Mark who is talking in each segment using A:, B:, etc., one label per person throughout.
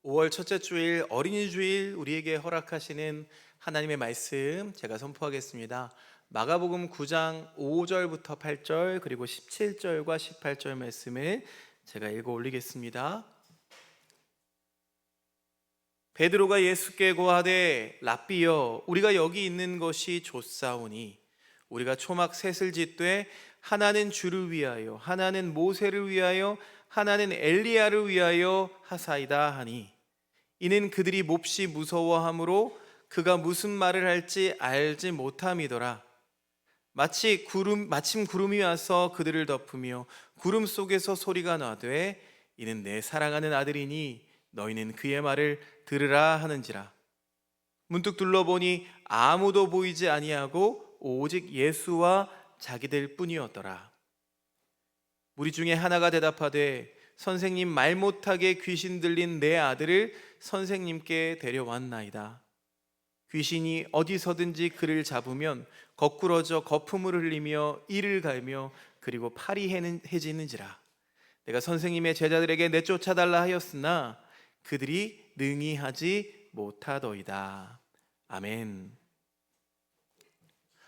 A: 5월 첫째 주일 어린이 주일 우리에게 허락하시는 하나님의 말씀 제가 선포하겠습니다. 마가복음 9장 5절부터 8절 그리고 17절과 18절 말씀을 제가 읽어 올리겠습니다. 베드로가 예수께 고하되 랍비여 우리가 여기 있는 것이 좋사오니 우리가 초막 셋을 짓되 하나는 주를 위하여 하나는 모세를 위하여 하나는 엘리야를 위하여 하사이다 하니 이는 그들이 몹시 무서워하므로 그가 무슨 말을 할지 알지 못함이더라. 마침 구름이 와서 그들을 덮으며 구름 속에서 소리가 나되 이는 내 사랑하는 아들이니 너희는 그의 말을 들으라 하는지라. 문득 둘러보니 아무도 보이지 아니하고 오직 예수와 자기들 뿐이었더라. 무리 중에 하나가 대답하되 선생님, 말 못하게 귀신 들린 내 아들을 선생님께 데려왔나이다. 귀신이 어디서든지 그를 잡으면 거꾸러져 거품을 흘리며 이를 갈며 그리고 팔이 해지는지라. 내가 선생님의 제자들에게 내쫓아달라 하였으나 그들이 능히 하지 못하더이다. 아멘.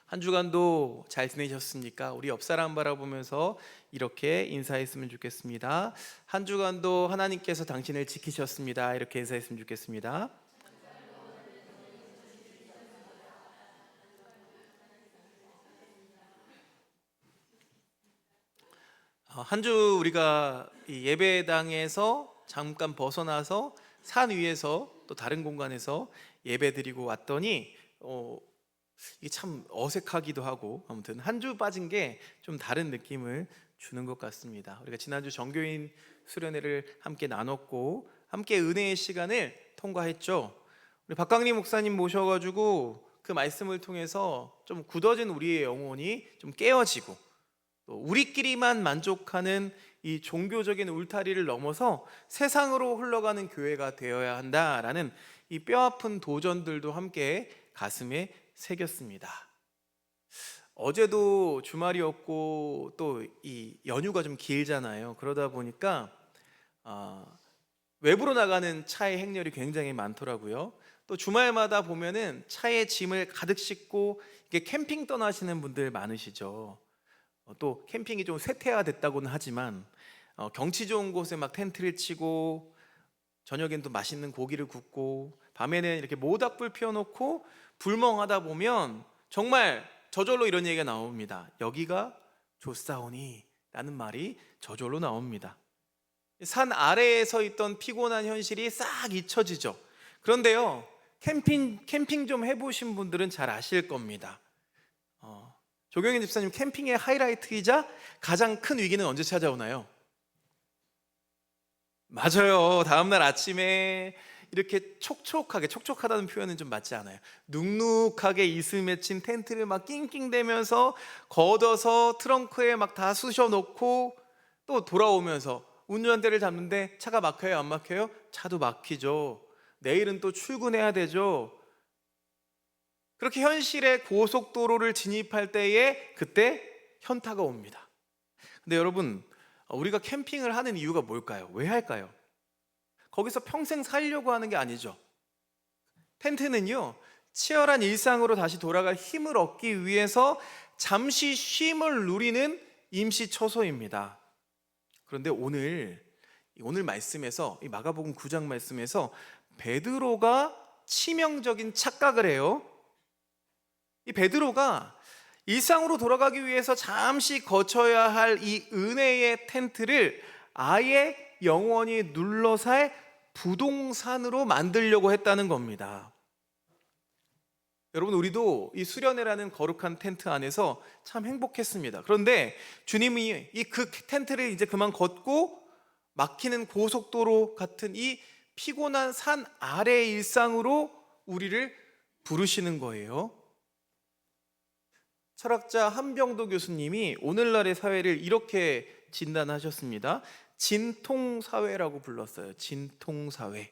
A: 한 주간도 잘 지내셨습니까? 우리 옆 사람 바라보면서 이렇게 인사했으면 좋겠습니다. 한 주간도 하나님께서 당신을 지키셨습니다. 이렇게 인사했으면 좋겠습니다. 한 주 우리가 이 예배당에서 잠깐 벗어나서 산 위에서 또 다른 공간에서 예배 드리고 왔더니 이게 참 어색하기도 하고 아무튼 한 주 빠진 게 좀 다른 느낌을 주는 것 같습니다. 우리가 지난주 정교인 수련회를 함께 나눴고 함께 은혜의 시간을 통과했죠. 우리 박강림 목사님 모셔가지고 그 말씀을 통해서 좀 굳어진 우리의 영혼이 좀 깨어지고 또 우리끼리만 만족하는 이 종교적인 울타리를 넘어서 세상으로 흘러가는 교회가 되어야 한다라는 이 뼈아픈 도전들도 함께 가슴에 새겼습니다. 어제도 주말이었고 또 이 연휴가 좀 길잖아요. 그러다 보니까 외부로 나가는 차의 행렬이 굉장히 많더라고요. 또 주말마다 보면은 차에 짐을 가득 싣고 이게 캠핑 떠나시는 분들 많으시죠. 또 캠핑이 좀 쇠퇴화됐다고는 하지만 경치 좋은 곳에 막 텐트를 치고 저녁엔 또 맛있는 고기를 굽고 밤에는 이렇게 모닥불 피워놓고 불멍하다 보면 정말 저절로 이런 얘기가 나옵니다. 여기가 좋사오니 라는 말이 저절로 나옵니다. 산 아래에 서 있던 피곤한 현실이 싹 잊혀지죠. 그런데요, 캠핑 좀 해보신 분들은 잘 아실 겁니다. 조경인 집사님, 캠핑의 하이라이트이자 가장 큰 위기는 언제 찾아오나요? 맞아요. 다음날 아침에 이렇게 촉촉하다는 표현은 좀 맞지 않아요. 눅눅하게 이슬 맺힌 텐트를 막 낑낑대면서 걷어서 트렁크에 막 다 쑤셔 놓고 또 돌아오면서 운전대를 잡는데 차가 막혀요, 안 막혀요? 차도 막히죠. 내일은 또 출근해야 되죠. 그렇게 현실의 고속도로를 진입할 때에 그때 현타가 옵니다. 근데 여러분, 우리가 캠핑을 하는 이유가 뭘까요? 왜 할까요? 거기서 평생 살려고 하는 게 아니죠. 텐트는요, 치열한 일상으로 다시 돌아갈 힘을 얻기 위해서 잠시 쉼을 누리는 임시 처소입니다. 그런데 오늘 말씀에서, 이 마가복음 9장 말씀에서 베드로가 치명적인 착각을 해요. 이 베드로가 일상으로 돌아가기 위해서 잠시 거쳐야 할 이 은혜의 텐트를 아예 영원히 눌러살 부동산으로 만들려고 했다는 겁니다. 여러분, 우리도 이 수련회라는 거룩한 텐트 안에서 참 행복했습니다. 그런데 주님이 이 그 텐트를 이제 그만 걷고 막히는 고속도로 같은 이 피곤한 산 아래의 일상으로 우리를 부르시는 거예요. 철학자 한병도 교수님이 오늘날의 사회를 이렇게 진단하셨습니다. 진통사회라고 불렀어요. 진통사회.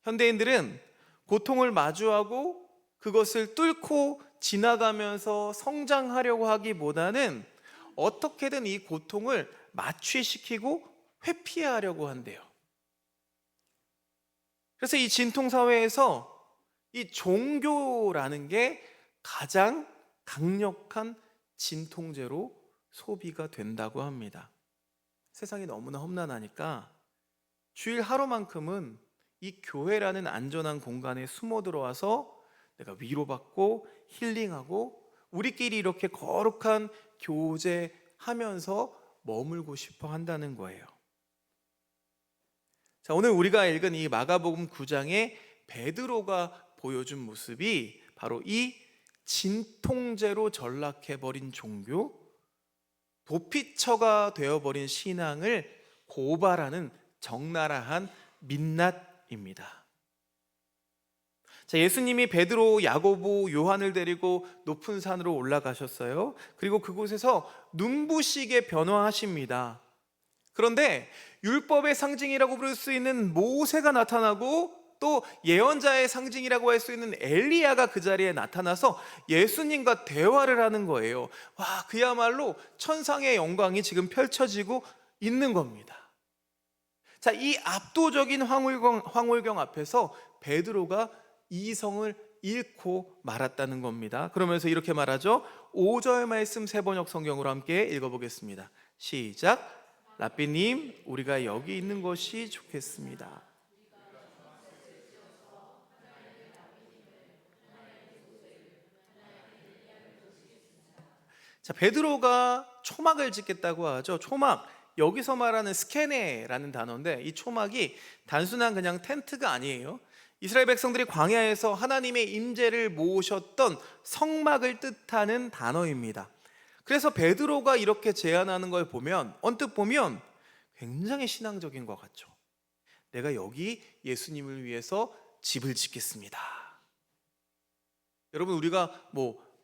A: 현대인들은 고통을 마주하고 그것을 뚫고 지나가면서 성장하려고 하기보다는 어떻게든 이 고통을 마취시키고 회피하려고 한대요. 그래서 이 진통사회에서 이 종교라는 게 가장 강력한 진통제로 소비가 된다고 합니다. 세상이 너무나 험난하니까 주일 하루만큼은 이 교회라는 안전한 공간에 숨어 들어와서 내가 위로받고 힐링하고 우리끼리 이렇게 거룩한 교제하면서 머물고 싶어 한다는 거예요. 자, 오늘 우리가 읽은 이 마가복음 9장의 베드로가 보여준 모습이 바로 이 진통제로 전락해버린 종교, 도피처가 되어버린 신앙을 고발하는 적나라한 민낯입니다. 자, 예수님이 베드로, 야고보, 요한을 데리고 높은 산으로 올라가셨어요. 그리고 그곳에서 눈부시게 변화하십니다. 그런데 율법의 상징이라고 부를 수 있는 모세가 나타나고 또 예언자의 상징이라고 할 수 있는 엘리야가 그 자리에 나타나서 예수님과 대화를 하는 거예요. 와, 그야말로 천상의 영광이 지금 펼쳐지고 있는 겁니다. 자, 이 압도적인 황홀경 앞에서 베드로가 이성을 잃고 말았다는 겁니다. 그러면서 이렇게 말하죠. 5절 말씀 세번역 성경으로 함께 읽어보겠습니다. 시작. 라삐님, 우리가 여기 있는 것이 좋겠습니다. 자, 베드로가 초막을 짓겠다고 하죠. 초막, 여기서 말하는 스케네라는 단어인데 이 초막이 단순한 그냥 텐트가 아니에요. 이스라엘 백성들이 광야에서 하나님의 임재를 모으셨던 성막을 뜻하는 단어입니다. 그래서 베드로가 이렇게 제안하는 걸 보면 언뜻 보면 굉장히 신앙적인 것 같죠. 내가 여기 예수님을 위해서 집을 짓겠습니다. 여러분, 우리가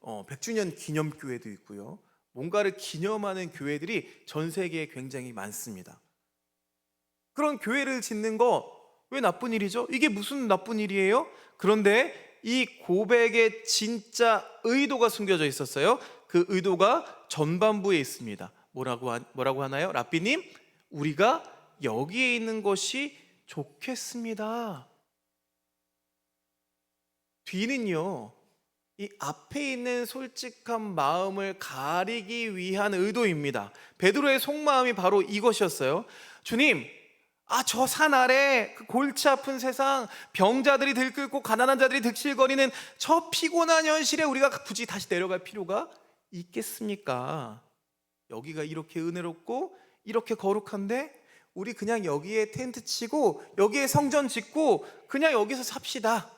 A: 100주년 기념교회도 있고요. 뭔가를 기념하는 교회들이 전 세계에 굉장히 많습니다. 그런 교회를 짓는 거 왜 나쁜 일이죠? 이게 무슨 나쁜 일이에요? 그런데 이 고백에 진짜 의도가 숨겨져 있었어요. 그 의도가 전반부에 있습니다. 뭐라고 하나요? 라삐님, 우리가 여기에 있는 것이 좋겠습니다. 뒤는요, 이 앞에 있는 솔직한 마음을 가리기 위한 의도입니다. 베드로의 속마음이 바로 이것이었어요. 주님, 저 산 아래 그 골치 아픈 세상, 병자들이 들끓고 가난한 자들이 득실거리는 저 피곤한 현실에 우리가 굳이 다시 내려갈 필요가 있겠습니까? 여기가 이렇게 은혜롭고 이렇게 거룩한데 우리 그냥 여기에 텐트 치고 여기에 성전 짓고 그냥 여기서 삽시다.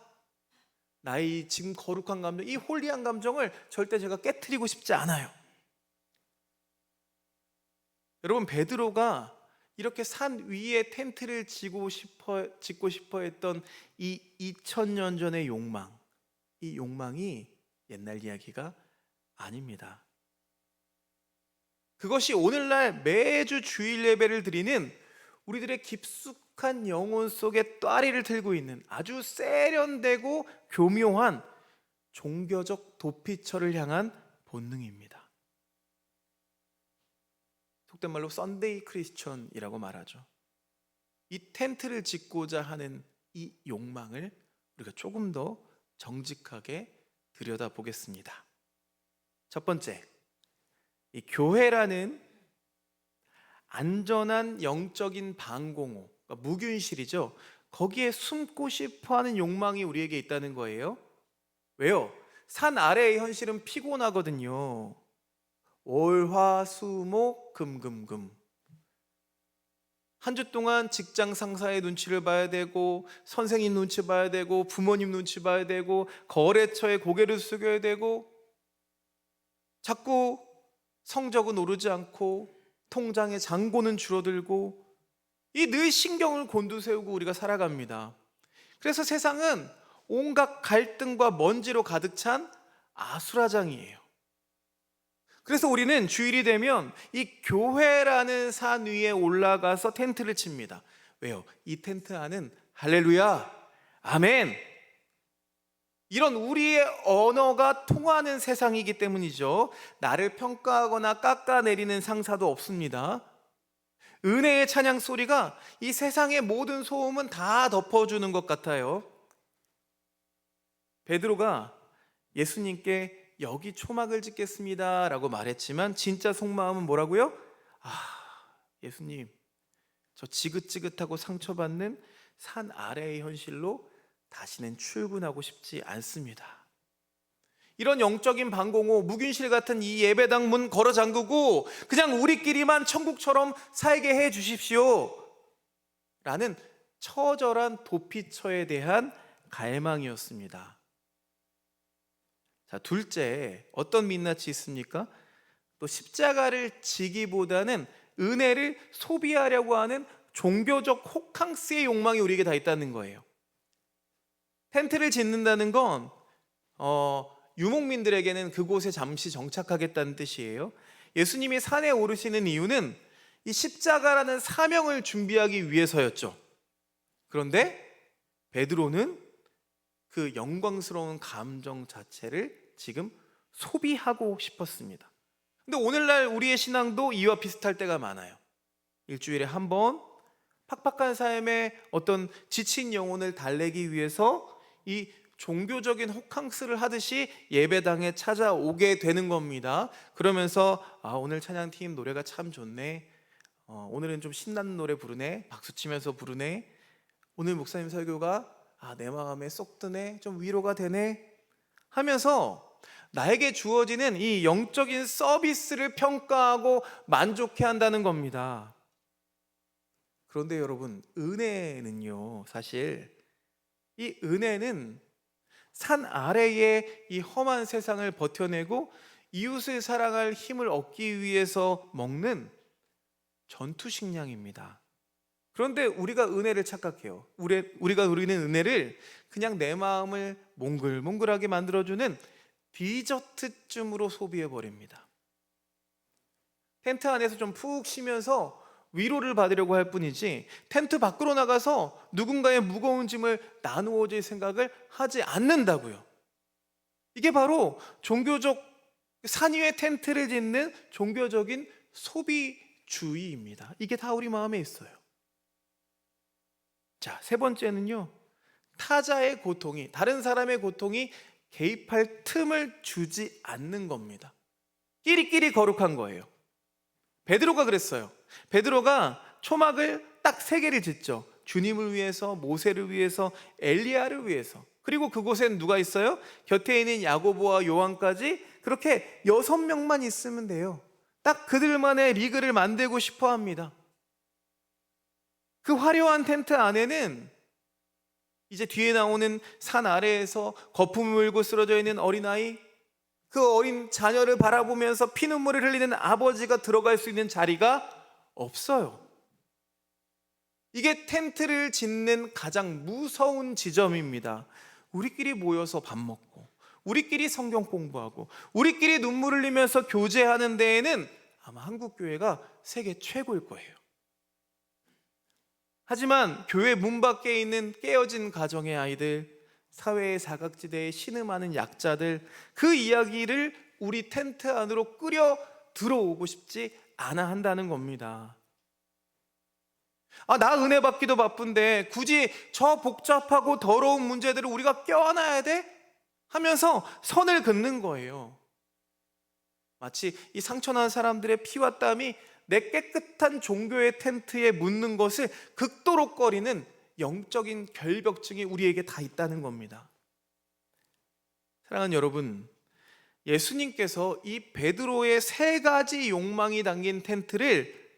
A: 나의 지금 거룩한 감정, 이 홀리한 감정을 절대 제가 깨트리고 싶지 않아요. 여러분, 베드로가 이렇게 산 위에 텐트를 짓고 싶어 했던 이 2000년 전의 욕망, 이 욕망이 옛날 이야기가 아닙니다. 그것이 오늘날 매주 주일 예배를 드리는 우리들의 깊숙한 영혼 속에 따리를 들고 있는 아주 세련되고 교묘한 종교적 도피처를 향한 본능입니다. 속된 말로 썬데이 크리스천이라고 말하죠. 이 텐트를 짓고자 하는 이 욕망을 우리가 조금 더 정직하게 들여다보겠습니다. 첫 번째, 이 교회라는 안전한 영적인 방공호, 그러니까 무균실이죠. 거기에 숨고 싶어하는 욕망이 우리에게 있다는 거예요. 왜요? 산 아래의 현실은 피곤하거든요. 월, 화, 수, 목, 금, 금, 금. 한 주 동안 직장 상사의 눈치를 봐야 되고, 선생님 눈치 봐야 되고, 부모님 눈치 봐야 되고, 거래처에 고개를 숙여야 되고, 자꾸 성적은 오르지 않고 통장의 잔고는 줄어들고, 이 늘 신경을 곤두세우고 우리가 살아갑니다. 그래서 세상은 온갖 갈등과 먼지로 가득 찬 아수라장이에요. 그래서 우리는 주일이 되면 이 교회라는 산 위에 올라가서 텐트를 칩니다. 왜요? 이 텐트 안은 할렐루야, 아멘, 이런 우리의 언어가 통하는 세상이기 때문이죠. 나를 평가하거나 깎아내리는 상사도 없습니다. 은혜의 찬양 소리가 이 세상의 모든 소음은 다 덮어주는 것 같아요. 베드로가 예수님께 여기 초막을 짓겠습니다 라고 말했지만 진짜 속마음은 뭐라고요? 예수님, 저 지긋지긋하고 상처받는 산 아래의 현실로 다시는 출근하고 싶지 않습니다. 이런 영적인 방공호, 묵인실 같은 이 예배당 문 걸어 잠그고 그냥 우리끼리만 천국처럼 살게 해 주십시오 라는 처절한 도피처에 대한 갈망이었습니다. 자, 둘째, 어떤 민낯이 있습니까? 또 십자가를 지기보다는 은혜를 소비하려고 하는 종교적 호캉스의 욕망이 우리에게 다 있다는 거예요. 텐트를 짓는다는 건 유목민들에게는 그곳에 잠시 정착하겠다는 뜻이에요. 예수님이 산에 오르시는 이유는 이 십자가라는 사명을 준비하기 위해서였죠. 그런데 베드로는 그 영광스러운 감정 자체를 지금 소비하고 싶었습니다. 근데 오늘날 우리의 신앙도 이와 비슷할 때가 많아요. 일주일에 한 번 팍팍한 삶에 어떤 지친 영혼을 달래기 위해서 이 종교적인 호캉스를 하듯이 예배당에 찾아오게 되는 겁니다. 그러면서 오늘 찬양팀 노래가 참 좋네, 오늘은 좀 신나는 노래 부르네, 박수치면서 부르네, 오늘 목사님 설교가 내 마음에 쏙 드네, 좀 위로가 되네 하면서 나에게 주어지는 이 영적인 서비스를 평가하고 만족해 한다는 겁니다. 그런데 여러분, 은혜는요, 사실 이 은혜는 산 아래의 이 험한 세상을 버텨내고 이웃을 사랑할 힘을 얻기 위해서 먹는 전투식량입니다. 그런데 우리가 은혜를 착각해요. 우리가 누리는 은혜를 그냥 내 마음을 몽글몽글하게 만들어주는 디저트쯤으로 소비해버립니다. 텐트 안에서 좀 푹 쉬면서 위로를 받으려고 할 뿐이지 텐트 밖으로 나가서 누군가의 무거운 짐을 나누어 줄 생각을 하지 않는다고요. 이게 바로 종교적 산 위에 텐트를 짓는 종교적인 소비주의입니다. 이게 다 우리 마음에 있어요. 자, 세 번째는요, 타자의 고통이, 다른 사람의 고통이 개입할 틈을 주지 않는 겁니다. 끼리끼리 거룩한 거예요. 베드로가 그랬어요. 베드로가 초막을 딱 3개를 짓죠. 주님을 위해서, 모세를 위해서, 엘리야를 위해서. 그리고 그곳엔 누가 있어요? 곁에 있는 야고보와 요한까지 그렇게 6명만 있으면 돼요. 딱 그들만의 리그를 만들고 싶어 합니다. 그 화려한 텐트 안에는 이제 뒤에 나오는 산 아래에서 거품을 물고 쓰러져 있는 어린아이, 그 어린 자녀를 바라보면서 피눈물을 흘리는 아버지가 들어갈 수 있는 자리가 없어요. 이게 텐트를 짓는 가장 무서운 지점입니다. 우리끼리 모여서 밥 먹고, 우리끼리 성경 공부하고, 우리끼리 눈물 흘리면서 교제하는 데에는 아마 한국교회가 세계 최고일 거예요. 하지만 교회 문 밖에 있는 깨어진 가정의 아이들, 사회의 사각지대에 신음하는 약자들, 그 이야기를 우리 텐트 안으로 끌어 들어오고 싶지 않아 한다는 겁니다. 나 은혜 받기도 바쁜데 굳이 저 복잡하고 더러운 문제들을 우리가 껴안아야 돼? 하면서 선을 긋는 거예요. 마치 이 상처난 사람들의 피와 땀이 내 깨끗한 종교의 텐트에 묻는 것을 극도로 꺼리는 영적인 결벽증이 우리에게 다 있다는 겁니다. 사랑하는 여러분, 예수님께서 이 베드로의 3가지 욕망이 담긴 텐트를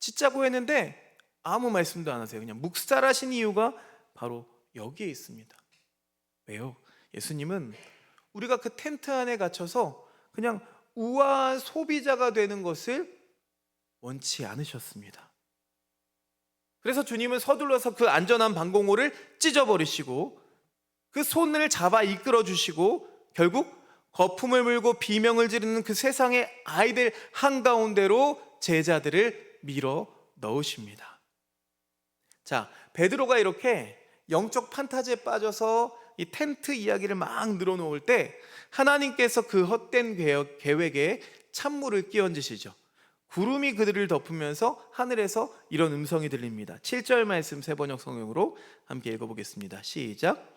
A: 짓자고 했는데 아무 말씀도 안 하세요. 그냥 묵살하신 이유가 바로 여기에 있습니다. 왜요? 예수님은 우리가 그 텐트 안에 갇혀서 그냥 우아한 소비자가 되는 것을 원치 않으셨습니다. 그래서 주님은 서둘러서 그 안전한 방공호를 찢어버리시고 그 손을 잡아 이끌어 주시고 결국 거품을 물고 비명을 지르는 그 세상의 아이들 한가운데로 제자들을 밀어 넣으십니다. 자, 베드로가 이렇게 영적 판타지에 빠져서 이 텐트 이야기를 막 늘어놓을 때 하나님께서 그 헛된 계획에 찬물을 끼얹으시죠. 구름이 그들을 덮으면서 하늘에서 이런 음성이 들립니다. 7절 말씀 세번역 성경으로 함께 읽어보겠습니다. 시작.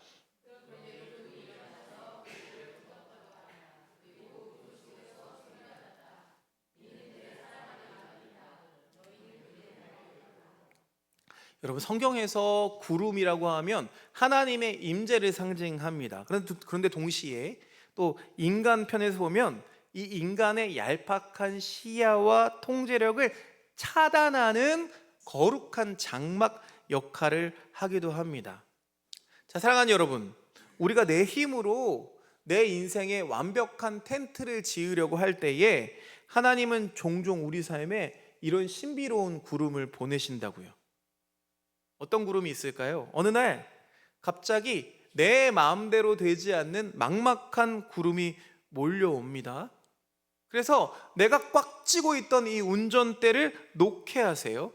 A: 여러분, 성경에서 구름이라고 하면 하나님의 임재를 상징합니다. 그런데 동시에 또 인간 편에서 보면 이 인간의 얄팍한 시야와 통제력을 차단하는 거룩한 장막 역할을 하기도 합니다. 자, 사랑하는 여러분, 우리가 내 힘으로 내 인생에 완벽한 텐트를 지으려고 할 때에 하나님은 종종 우리 삶에 이런 신비로운 구름을 보내신다고요. 어떤 구름이 있을까요? 어느 날 갑자기 내 마음대로 되지 않는 막막한 구름이 몰려옵니다. 그래서 내가 꽉 쥐고 있던 이 운전대를 놓게 하세요.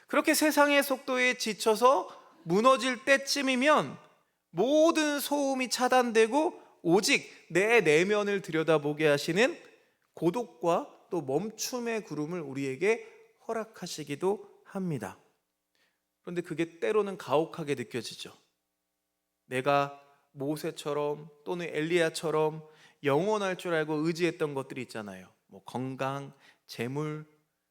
A: 그렇게 세상의 속도에 지쳐서 무너질 때쯤이면 모든 소음이 차단되고 오직 내 내면을 들여다보게 하시는 고독과 또 멈춤의 구름을 우리에게 허락하시기도 합니다. 그런데 그게 때로는 가혹하게 느껴지죠. 내가 모세처럼 또는 엘리야처럼 영원할 줄 알고 의지했던 것들이 있잖아요. 건강, 재물,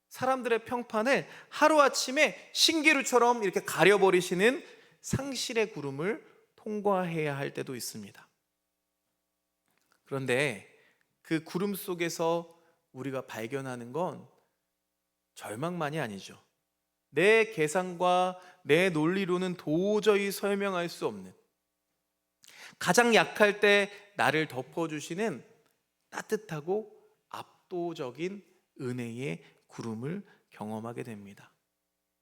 A: 사람들의 평판을 하루아침에 신기루처럼 이렇게 가려버리시는 상실의 구름을 통과해야 할 때도 있습니다. 그런데 그 구름 속에서 우리가 발견하는 건 절망만이 아니죠. 내 계산과 내 논리로는 도저히 설명할 수 없는, 가장 약할 때 나를 덮어주시는 따뜻하고 압도적인 은혜의 구름을 경험하게 됩니다.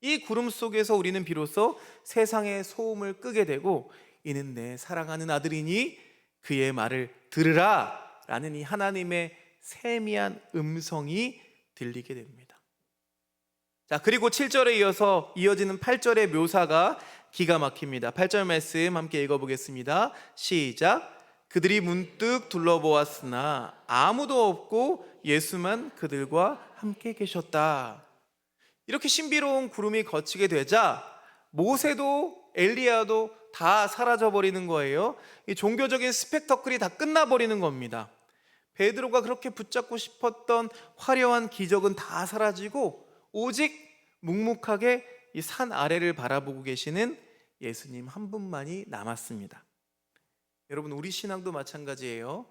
A: 이 구름 속에서 우리는 비로소 세상의 소음을 끄게 되고, 이는 내 사랑하는 아들이니 그의 말을 들으라 라는 이 하나님의 세미한 음성이 들리게 됩니다. 자, 그리고 7절에 이어지는 8절의 묘사가 기가 막힙니다. 8절 말씀 함께 읽어보겠습니다. 시작. 그들이 문득 둘러보았으나 아무도 없고 예수만 그들과 함께 계셨다. 이렇게 신비로운 구름이 걷히게 되자 모세도 엘리야도 다 사라져버리는 거예요. 이 종교적인 스펙터클이 다 끝나버리는 겁니다. 베드로가 그렇게 붙잡고 싶었던 화려한 기적은 다 사라지고 오직 묵묵하게 이 산 아래를 바라보고 계시는 예수님 한 분만이 남았습니다. 여러분, 우리 신앙도 마찬가지예요.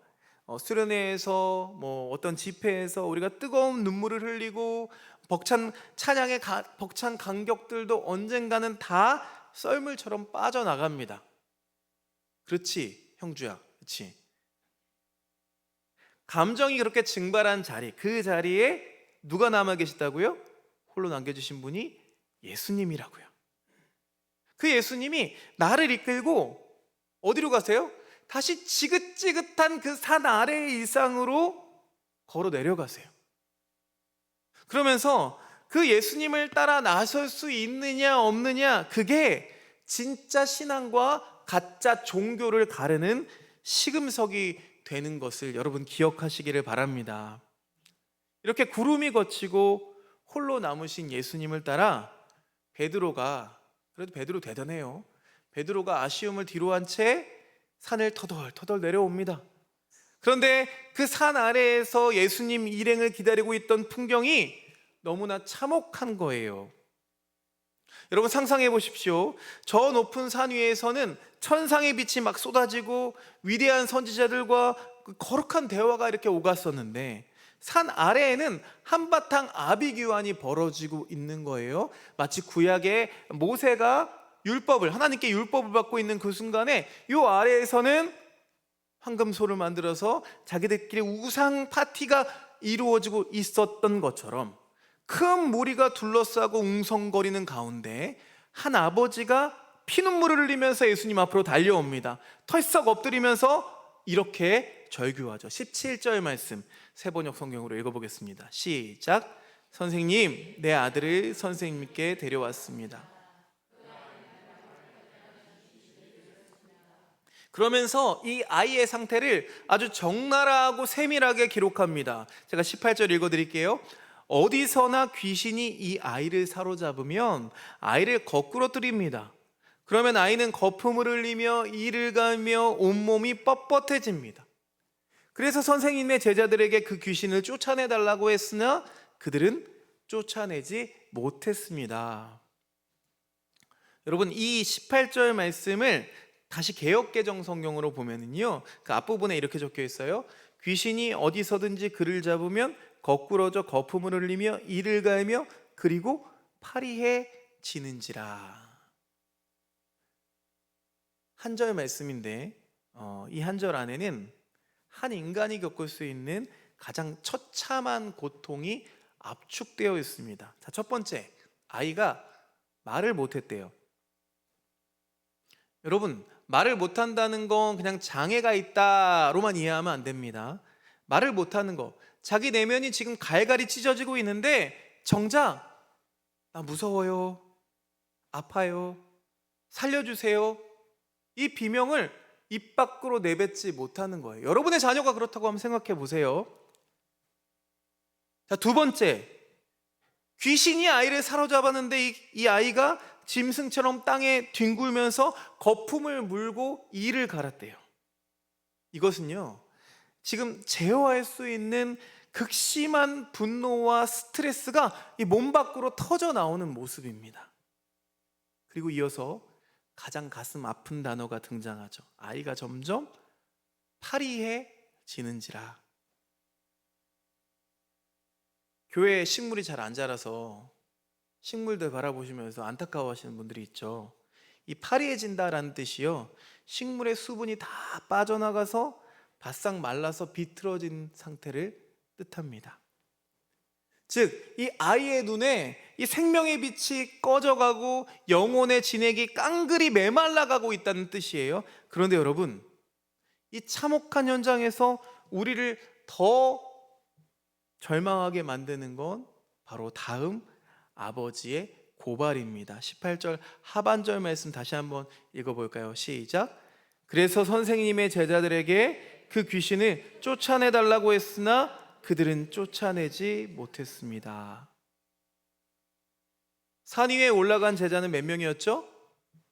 A: 수련회에서 어떤 집회에서 우리가 뜨거운 눈물을 흘리고 벅찬 찬양의 벅찬 간격들도 언젠가는 다 썰물처럼 빠져나갑니다. 그렇지, 형주야, 그렇지. 감정이 그렇게 증발한 자리, 그 자리에 누가 남아 계시다고요? 홀로 남겨주신 분이 예수님이라고요. 그 예수님이 나를 이끌고 어디로 가세요? 다시 지긋지긋한 그 산 아래의 일상으로 걸어 내려가세요. 그러면서 그 예수님을 따라 나설 수 있느냐 없느냐, 그게 진짜 신앙과 가짜 종교를 가르는 시금석이 되는 것을 여러분 기억하시기를 바랍니다. 이렇게 구름이 걷히고 홀로 남으신 예수님을 따라 베드로가, 그래도 베드로 대단해요. 베드로가 아쉬움을 뒤로한 채 산을 터덜터덜 내려옵니다. 그런데 그 산 아래에서 예수님 일행을 기다리고 있던 풍경이 너무나 참혹한 거예요. 여러분, 상상해 보십시오. 저 높은 산 위에서는 천상의 빛이 막 쏟아지고 위대한 선지자들과 그 거룩한 대화가 이렇게 오갔었는데, 산 아래에는 한바탕 아비규환이 벌어지고 있는 거예요. 마치 구약의 모세가 하나님께 율법을 받고 있는 그 순간에 이 아래에서는 황금소를 만들어서 자기들끼리 우상 파티가 이루어지고 있었던 것처럼 큰 무리가 둘러싸고 웅성거리는 가운데 한 아버지가 피눈물을 흘리면서 예수님 앞으로 달려옵니다. 털썩 엎드리면서 이렇게 절규하죠. 17절 말씀 세번역 성경으로 읽어보겠습니다. 시작. 선생님, 내 아들을 선생님께 데려왔습니다. 그러면서 이 아이의 상태를 아주 적나라하고 세밀하게 기록합니다. 제가 18절 읽어드릴게요. 어디서나 귀신이 이 아이를 사로잡으면 아이를 거꾸로 뜨립니다. 그러면 아이는 거품을 흘리며 이를 가며 온몸이 뻣뻣해집니다. 그래서 선생님의 제자들에게 그 귀신을 쫓아내달라고 했으나 그들은 쫓아내지 못했습니다. 여러분, 이 18절 말씀을 다시 개역개정 성경으로 보면은요, 그 앞부분에 이렇게 적혀 있어요. 귀신이 어디서든지 그를 잡으면 거꾸러져 거품을 흘리며 이를 갈며 그리고 파리해지는지라. 한 절 말씀인데 이 한 절 안에는 한 인간이 겪을 수 있는 가장 처참한 고통이 압축되어 있습니다. 자, 첫 번째, 아이가 말을 못했대요. 여러분, 말을 못한다는 건 그냥 장애가 있다로만 이해하면 안 됩니다. 말을 못하는 거, 자기 내면이 지금 갈갈이 찢어지고 있는데 정작 나 무서워요, 아파요, 살려주세요, 이 비명을 입 밖으로 내뱉지 못하는 거예요. 여러분의 자녀가 그렇다고 한번 생각해 보세요. 자, 두 번째, 귀신이 아이를 사로잡았는데 이 아이가 짐승처럼 땅에 뒹굴면서 거품을 물고 이를 갈았대요. 이것은요, 지금 제어할 수 있는 극심한 분노와 스트레스가 이 몸 밖으로 터져 나오는 모습입니다. 그리고 이어서 가장 가슴 아픈 단어가 등장하죠. 아이가 점점 파리해지는지라. 교회에 식물이 잘 안 자라서 식물들 바라보시면서 안타까워하시는 분들이 있죠. 이 파리해진다라는 뜻이요, 식물의 수분이 다 빠져나가서 바싹 말라서 비틀어진 상태를 뜻합니다. 즉, 이 아이의 눈에 이 생명의 빛이 꺼져가고 영혼의 진액이 깡그리 메말라가고 있다는 뜻이에요. 그런데 여러분, 이 참혹한 현장에서 우리를 더 절망하게 만드는 건 바로 다음 아버지의 고발입니다. 18절 하반절 말씀 다시 한번 읽어볼까요? 시작. 그래서 선생님의 제자들에게 그 귀신을 쫓아내달라고 했으나 그들은 쫓아내지 못했습니다. 산 위에 올라간 제자는 몇 명이었죠?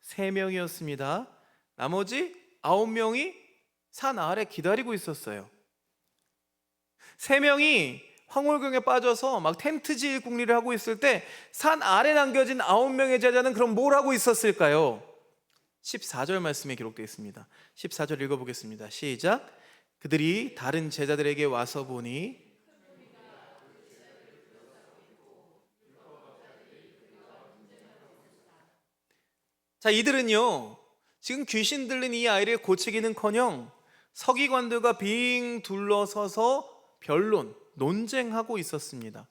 A: 3명이었습니다. 나머지 9명이 산 아래 기다리고 있었어요. 3명이 황홀경에 빠져서 막 텐트 지을 궁리를 하고 있을 때 산 아래 남겨진 9명의 제자는 그럼 뭘 하고 있었을까요? 14절 말씀에 기록되어 있습니다. 14절 읽어보겠습니다. 시작. 그들이 다른 제자들에게 와서 보니 자, 이들은요, 지금 귀신 들린 이 아이를 고치기는커녕 서기관들과 빙 둘러서서 변론, 논쟁하고 있었습니다.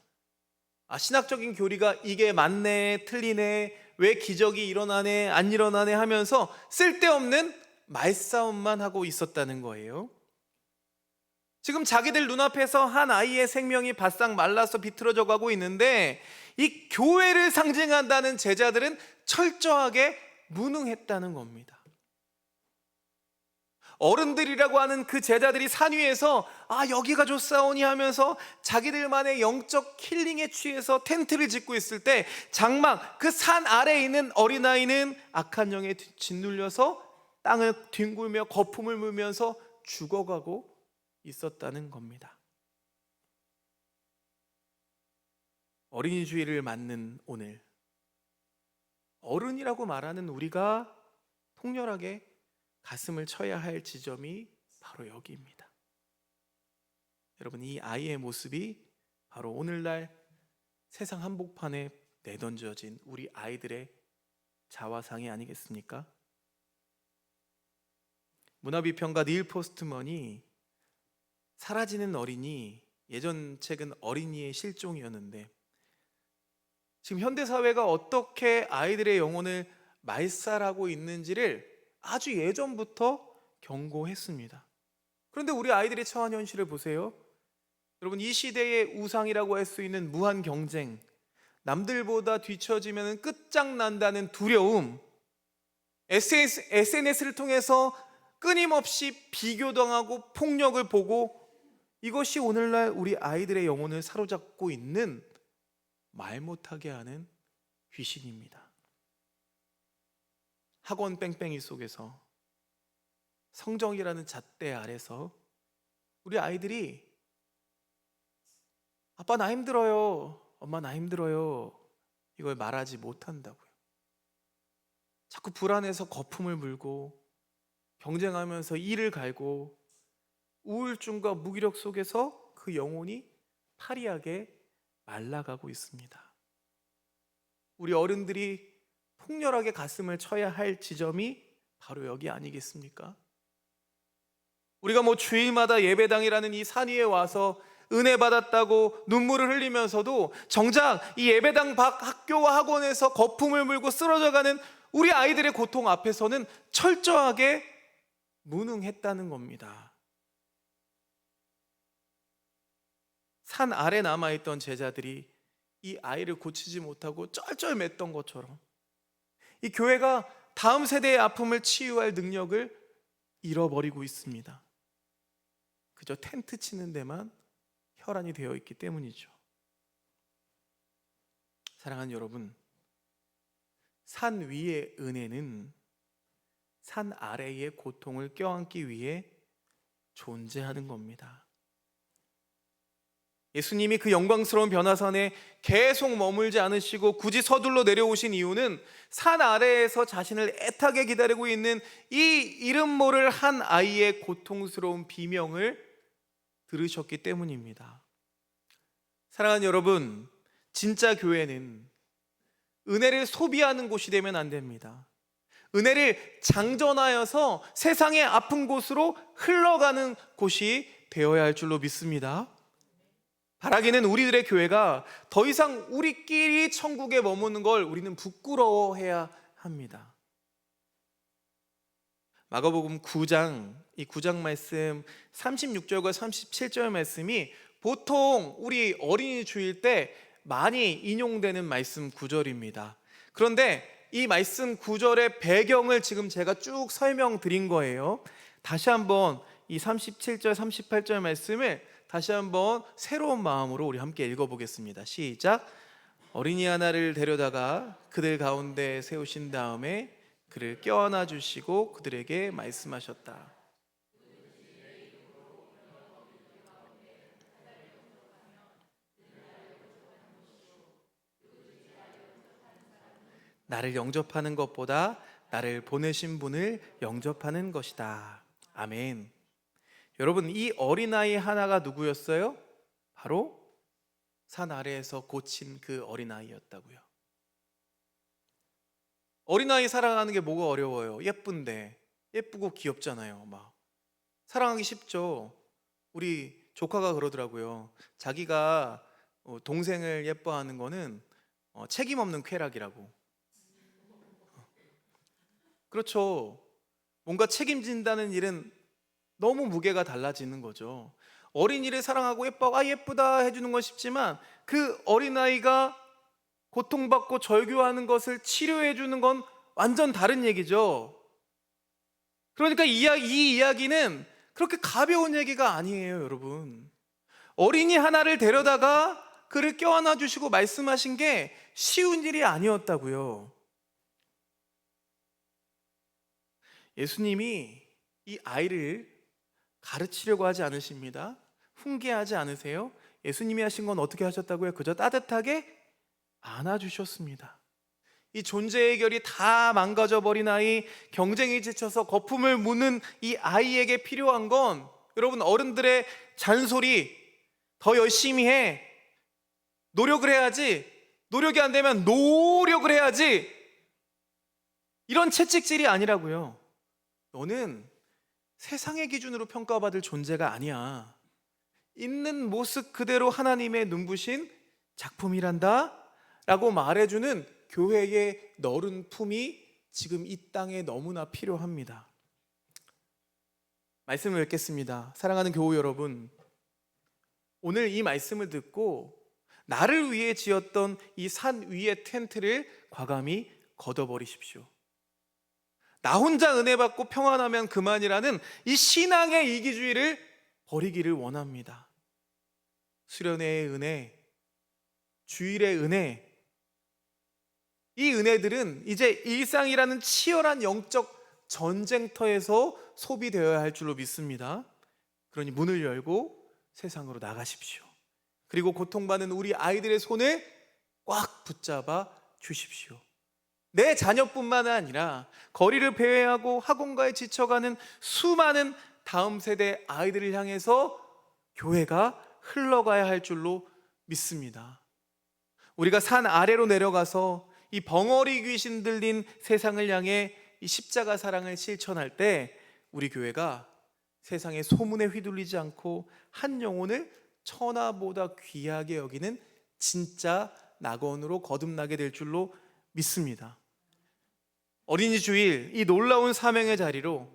A: 신학적인 교리가 이게 맞네, 틀리네, 왜 기적이 일어나네, 안 일어나네 하면서 쓸데없는 말싸움만 하고 있었다는 거예요. 지금 자기들 눈앞에서 한 아이의 생명이 바싹 말라서 비틀어져 가고 있는데 이 교회를 상징한다는 제자들은 철저하게 무능했다는 겁니다. 어른들이라고 하는 그 제자들이 산 위에서 여기가 좋사오니 하면서 자기들만의 영적 힐링에 취해서 텐트를 짓고 있을 때 장막 그 산 아래에 있는 어린아이는 악한 영에 짓눌려서 땅을 뒹굴며 거품을 물면서 죽어가고 있었다는 겁니다. 어린이 주일을 맞는 오늘, 어른이라고 말하는 우리가 통렬하게 가슴을 쳐야 할 지점이 바로 여기입니다. 여러분, 이 아이의 모습이 바로 오늘날 세상 한복판에 내던져진 우리 아이들의 자화상이 아니겠습니까? 문화비평가 닐 포스트먼이 사라지는 어린이, 예전 책은 어린이의 실종이었는데 지금 현대사회가 어떻게 아이들의 영혼을 말살하고 있는지를 아주 예전부터 경고했습니다. 그런데 우리 아이들의 처한 현실을 보세요. 여러분, 이 시대의 우상이라고 할 수 있는 무한 경쟁, 남들보다 뒤처지면 끝장난다는 두려움, SNS를 통해서 끊임없이 비교당하고 폭력을 보고, 이것이 오늘날 우리 아이들의 영혼을 사로잡고 있는 말 못하게 하는 귀신입니다. 학원 뺑뺑이 속에서, 성적이라는 잣대 아래서 우리 아이들이 아빠 나 힘들어요, 엄마 나 힘들어요, 이걸 말하지 못한다고요. 자꾸 불안해서 거품을 물고 경쟁하면서 이를 갈고 우울증과 무기력 속에서 그 영혼이 파리하게 말라가고 있습니다. 우리 어른들이 폭렬하게 가슴을 쳐야 할 지점이 바로 여기 아니겠습니까? 우리가 주일마다 예배당이라는 이 산 위에 와서 은혜 받았다고 눈물을 흘리면서도 정작 이 예배당 밖 학교와 학원에서 거품을 물고 쓰러져가는 우리 아이들의 고통 앞에서는 철저하게 무능했다는 겁니다. 산 아래 남아있던 제자들이 이 아이를 고치지 못하고 쩔쩔맸던 것처럼 이 교회가 다음 세대의 아픔을 치유할 능력을 잃어버리고 있습니다. 그저 텐트 치는 데만 혈안이 되어 있기 때문이죠. 사랑하는 여러분, 산 위의 은혜는 산 아래의 고통을 껴안기 위해 존재하는 겁니다. 예수님이 그 영광스러운 변화산에 계속 머물지 않으시고 굳이 서둘러 내려오신 이유는 산 아래에서 자신을 애타게 기다리고 있는 이 이름 모를 한 아이의 고통스러운 비명을 들으셨기 때문입니다. 사랑하는 여러분, 진짜 교회는 은혜를 소비하는 곳이 되면 안 됩니다. 은혜를 장전하여서 세상의 아픈 곳으로 흘러가는 곳이 되어야 할 줄로 믿습니다. 바라기는 우리들의 교회가 더 이상 우리끼리 천국에 머무는 걸 우리는 부끄러워해야 합니다. 마가복음 9장, 이 9장 말씀 36절과 37절 말씀이 보통 우리 어린이 주일 때 많이 인용되는 말씀 구절입니다. 그런데 이 말씀 구절의 배경을 지금 제가 쭉 설명드린 거예요. 다시 한번 이 37절, 38절 말씀을 다시 한번 새로운 마음으로 우리 함께 읽어보겠습니다. 시작. 어린이 하나를 데려다가 그들 가운데 세우신 다음에 그를 껴안아 주시고 그들에게 말씀하셨다. 나를 영접하는 것보다 나를 보내신 분을 영접하는 것이다. 아멘. 여러분, 이 어린아이 하나가 누구였어요? 바로 산 아래에서 고친 그 어린아이였다고요. 어린아이 사랑하는 게 뭐가 어려워요? 예쁜데, 예쁘고 귀엽잖아요. 막 사랑하기 쉽죠. 우리 조카가 그러더라고요. 자기가 동생을 예뻐하는 거는 책임 없는 쾌락이라고. 그렇죠. 뭔가 책임진다는 일은 너무 무게가 달라지는 거죠. 어린이를 사랑하고 예뻐, 예쁘다 해주는 건 쉽지만 그 어린아이가 고통받고 절규하는 것을 치료해주는 건 완전 다른 얘기죠. 그러니까 이 이야기는 그렇게 가벼운 얘기가 아니에요, 여러분. 어린이 하나를 데려다가 그를 껴안아 주시고 말씀하신 게 쉬운 일이 아니었다고요. 예수님이 이 아이를 가르치려고 하지 않으십니다. 훈계하지 않으세요. 예수님이 하신 건 어떻게 하셨다고요? 그저 따뜻하게 안아주셨습니다. 이 존재의 결이 다 망가져버린 아이, 경쟁에 지쳐서 거품을 무는 이 아이에게 필요한 건 여러분, 어른들의 잔소리, 더 열심히 해, 노력을 해야지, 노력이 안 되면 노력을 해야지, 이런 채찍질이 아니라고요. 너는 세상의 기준으로 평가받을 존재가 아니야. 있는 모습 그대로 하나님의 눈부신 작품이란다 라고 말해주는 교회의 너른 품이 지금 이 땅에 너무나 필요합니다. 말씀을 읽겠습니다. 사랑하는 교우 여러분, 오늘 이 말씀을 듣고 나를 위해 지었던 이 산 위의 텐트를 과감히 걷어버리십시오. 나 혼자 은혜 받고 평안하면 그만이라는 이 신앙의 이기주의를 버리기를 원합니다. 수련회의 은혜, 주일의 은혜, 이 은혜들은 이제 일상이라는 치열한 영적 전쟁터에서 소비되어야 할 줄로 믿습니다. 그러니 문을 열고 세상으로 나가십시오. 그리고 고통받는 우리 아이들의 손을 꽉 붙잡아 주십시오. 내 자녀뿐만 아니라 거리를 배회하고 학원가에 지쳐가는 수많은 다음 세대 아이들을 향해서 교회가 흘러가야 할 줄로 믿습니다. 우리가 산 아래로 내려가서 이 벙어리 귀신 들린 세상을 향해 이 십자가 사랑을 실천할 때 우리 교회가 세상의 소문에 휘둘리지 않고 한 영혼을 천하보다 귀하게 여기는 진짜 낙원으로 거듭나게 될 줄로 믿습니다. 어린이 주일 이 놀라운 사명의 자리로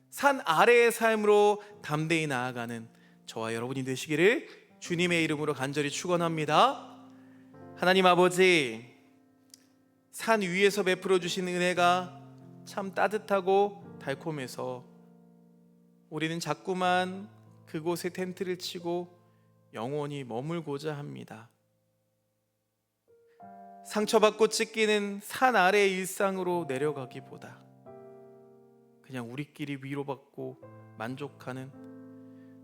A: 산 아래의 삶으로 담대히 나아가는 저와 여러분이 되시기를 주님의 이름으로 간절히 축원합니다. 하나님 아버지, 산 위에서 베풀어 주신 은혜가 참 따뜻하고 달콤해서 우리는 자꾸만 그곳에 텐트를 치고 영원히 머물고자 합니다. 상처받고 찢기는 산 아래의 일상으로 내려가기보다 그냥 우리끼리 위로받고 만족하는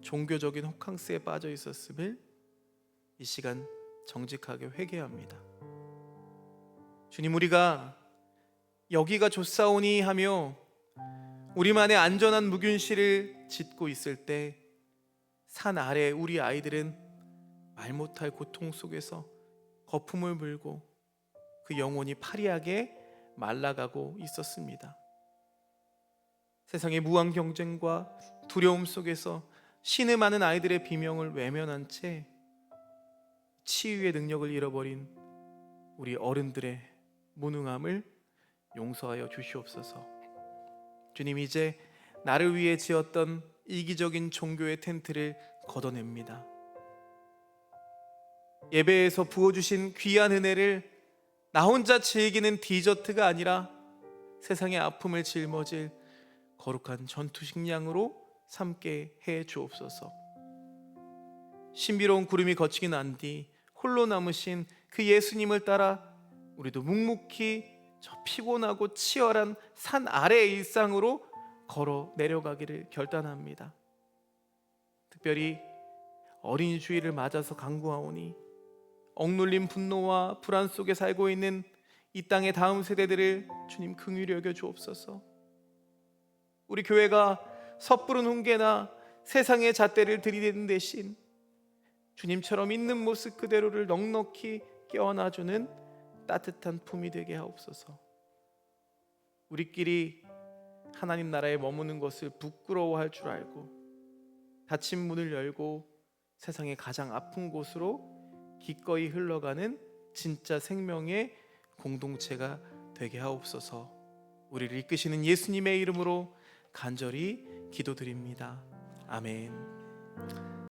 A: 종교적인 호캉스에 빠져 있었음을 이 시간 정직하게 회개합니다. 주님, 우리가 여기가 좋사오니 하며 우리만의 안전한 묵윤실을 짓고 있을 때 산 아래 우리 아이들은 말 못할 고통 속에서 거품을 물고 그 영혼이 파리하게 말라가고 있었습니다. 세상의 무한 경쟁과 두려움 속에서 신음하는 아이들의 비명을 외면한 채 치유의 능력을 잃어버린 우리 어른들의 무능함을 용서하여 주시옵소서. 주님, 이제 나를 위해 지었던 이기적인 종교의 텐트를 걷어냅니다. 예배에서 부어주신 귀한 은혜를 나 혼자 즐기는 디저트가 아니라 세상의 아픔을 짊어질 거룩한 전투식량으로 삼게 해 주옵소서. 신비로운 구름이 거치긴 한 뒤 홀로 남으신 그 예수님을 따라 우리도 묵묵히 저 피곤하고 치열한 산 아래의 일상으로 걸어 내려가기를 결단합니다. 특별히 어린이 주일을 맞아서 간구하오니 억눌린 분노와 불안 속에 살고 있는 이 땅의 다음 세대들을 주님 긍휼히 여겨 주옵소서. 우리 교회가 섣부른 훈계나 세상의 잣대를 들이대는 대신 주님처럼 있는 모습 그대로를 넉넉히 껴안아주는 따뜻한 품이 되게 하옵소서. 우리끼리 하나님 나라에 머무는 것을 부끄러워할 줄 알고 닫힌 문을 열고 세상의 가장 아픈 곳으로 기꺼이 흘러가는 진짜 생명의 공동체가 되게 하옵소서. 우리를 이끄시는 예수님의 이름으로 간절히 기도드립니다. 아멘.